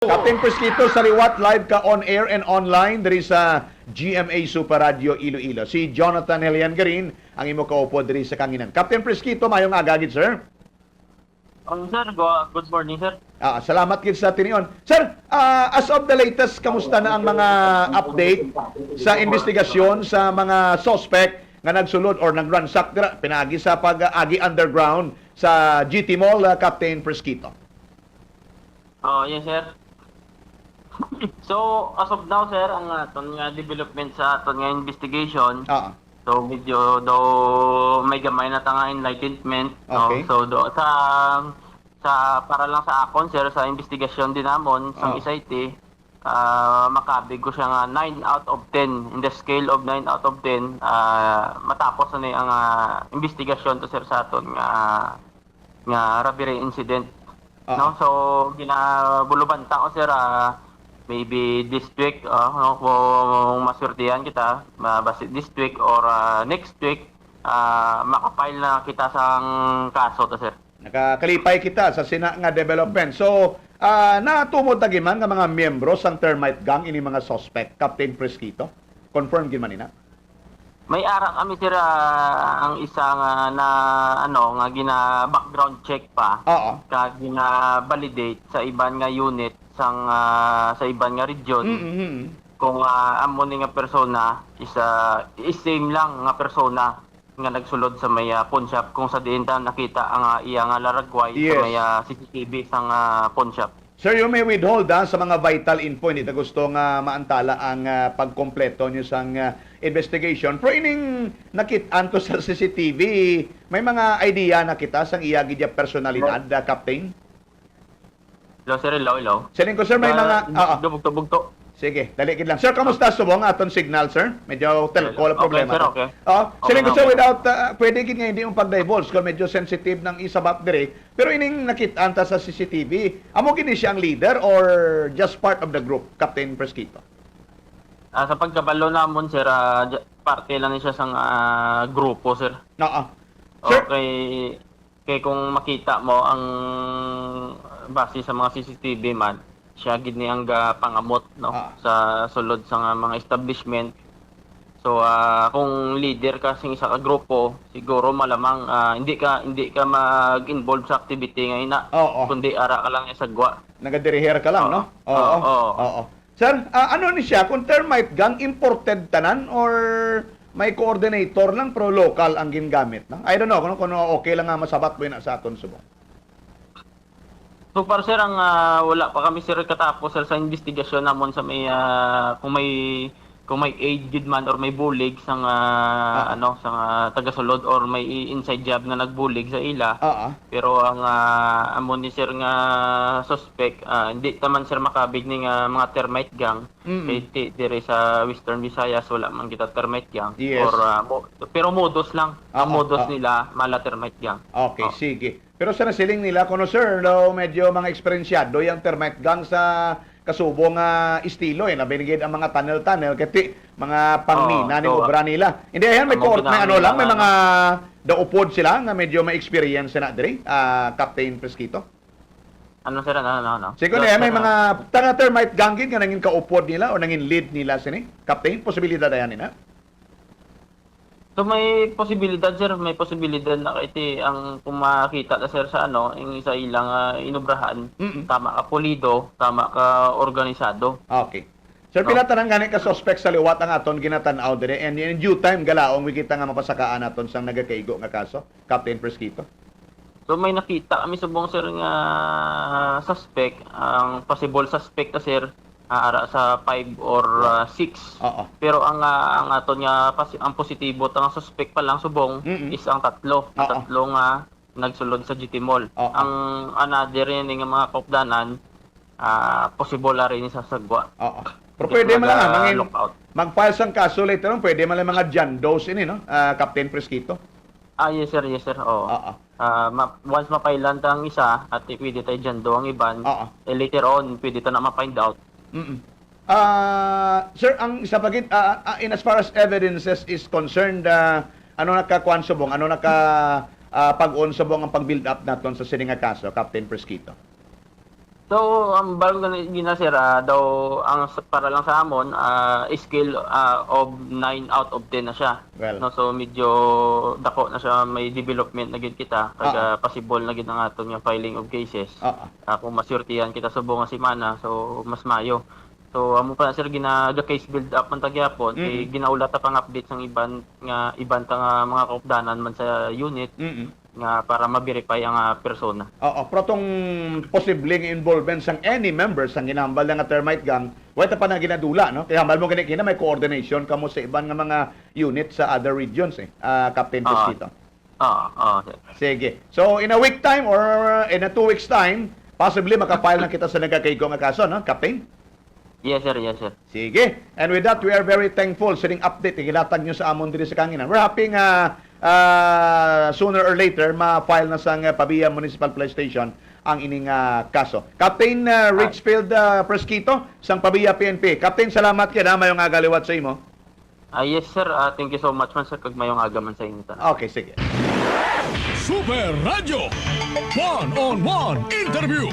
Captain Presquito, sa liwat live ka on air and online diri sa GMA Super Radio Iloilo. Si Jonathan Helian Garin ang imo kaupo diri sa kanginan. Captain Presquito, mayong agagid, sir. Sir, good morning, sir. Salamat gid sa tinion. Sir, as of the latest, kamusta na ang mga update sa investigasyon sa mga suspect nga nagsulod or nagransack dira pinagi sa pag-agi underground sa GT Mall, Captain Presquito? Yes, sir. So, as of now, sir, ang aton nga development sa aton nga investigation, so medyo daw may gamay na tanga enlightenment, Okay. no? So, sa para lang sa akon, sir, sa investigasyon din namon sa SIT, makabig ko siya nga 9 out of 10 in the scale of 9 out of 10 matapos na ang investigasyon to, sir, sa aton nga robbery incident. No, so ginabulubanta ko, sir, maybe this week, no, kung maswertihan kita, basi this week or next week, makapile na kita sa kaso to, sir. Nakakalipay kita sa sina nga development. So, natumod tagiman nga mga miyembro sang termite gang ini mga suspect, Captain Presquito? Confirm gid man ina? May ara kami, sir, ang isang nga gina background check pa. Oo. Ka gina validate sa iban nga unit sa iban nga region. Kung amo ni nga persona is same lang nga persona nga nagsulod sa may pawn shop, kung sa diin ta nakita ang iya nga laragway sa may CCTV sang pawn shop. Sir, you may withhold sa mga vital info. Hindi ta gusto nga maantala ang pagkompleto nyo sang investigation. Pero ining nakitaan to sa CCTV, may mga idea na kita sang iyagi dia personalidad, Captain? Hello, sir. Hello. Siling ko, sir, may mga... Bugto. Sige, dalikid lang. Sir, kamusta subong aton signal, sir? Medyo telco lang problema. Okay, sir, okay. Siling ko, Okay, sir, okay. without... pwede gid nga hindi yung pag-divulge kung medyo sensitive ng isabap dire. Pero ining nakitaan ta sa CCTV, amo gini siya ang leader or just part of the group, Captain Presquito? Sa pagkabalo namon, sir, parte lang siya sa grupo, sir. Sir? Okay. Kaya kung makita mo ang base sa mga CCTV man, siya gid ni ang pangamot, no, sa sulod sa mga establishment. So kung leader ka sa isa ka grupo, siguro malamang hindi ka mag-involve sa activity nga ina, kundi ara ka lang sa gwa. Nagadiriher ka lang, no? Oo. Sir, ano ni siya? Kung termite gang, imported tanan or may coordinator lang pero local ang gingamit, no? I don't know kung okay lang nga masabat mo yun sa aton subong. So para, sir, ang wala pa kami, sir, katapos, sir, sa investigasyon namon sa may kung may aid gid man or may bulig sang taga-sulod or may inside job na nagbulig sa ila. Pero ang amo ni, sir, nga suspect, hindi taman, sir, makabig ni nga mga termite gang. Kay dire sa Western Visayas wala man kita termite gang. Yes. Or pero modus lang. Ang modus nila mala termite gang. Okay, sige. Pero sa nasiling nila, kuno, sir, medyo mga eksperensyado yung termite gang sa kasubong estilo, nabinigid ang mga tunnel kati mga pangmina ni obra nila. Hindi yan, may mga daupod sila nga medyo may experience na dire, Captain Presquito. Ano, sir? Ano? Siguro may mga termite gang gid nga nangin kaupod nila o nangin lead nila sini, Captain, posibilidad ayan nila. So may posibilidad, sir, na kaiti ang kung makita na, sir, sa yung isa ilang inubrahan, tama ka pulido, tama ka organisado. Okay. Sir, pinatanang gani ka suspect sa liwat ang aton ginatan-aw dire and in due time galaong kita nga mapasakaan aton sang nagakaigo nga kaso, Captain Presquito. So may nakita kami subong, sir, nga suspect, ang possible suspect na, sir, ara sa 5 or 6. Pero ang aton nga ang positibo tang suspect pa lang subong is ang tatlo. Ang tatlo nga nagsulod sa GT Mall. Ang another rin nga mga kaupdanan, possible na rin sa sagwa. Pero pwede man lang mag-file sang kaso later on, pwede man lang mga John Does ini, no, Captain Presquito. Yes, sir. Oo. Once mapailan ta ang isa at pwede tayo John Doe ang iban, later on pwede ta na ma-find out. Sir, ang isa pagit in as far as evidences is concerned, ano nakakuan subong, ano pag-on subong ang pag-build up naton sa sininga kaso, Captain Presquito? So, ang bago gina sir, daw para lang sa amon, scale of 9 out of 10 na siya. Well. No, so medyo dako na siya, may development na gid kita kaya possible na gid ang aton yung filing of cases. Kung masurtihan kita sa buong semana, so mas mayo. So amo pa sir case build up man tagyapon, ginaulat pang update ng iban nga mga kaupdanan man sa unit. Nga para ma-verify ang persona. Pero tong posibleng involvement sang any members sang ginambal nga termite gang, wala pa na ginadula, no? Kaya hambal mo kina may coordination kamo sa iban nga mga unit sa other regions Captain Pesquito. Sige. So in a week time or in a 2 weeks time, possibly makafile na kita sa nagkakaigo nga kaso, no, Captain? Yes sir, yes sir. Sige. And with that, we are very thankful sa ning update gilatag nyo sa amon diri sa Kanginan. We're happy nga sooner or later ma-file na sang Pabia Municipal Police Station ang ining kaso. Captain Richfield Pesquito sang Pabia PNP. Captain, salamat kay na mayong agaliwat sa imo. Yes sir, thank you so much man sir kag mayong agaman sa inyo. Okay, sige. Super Radio One-on-One Interview.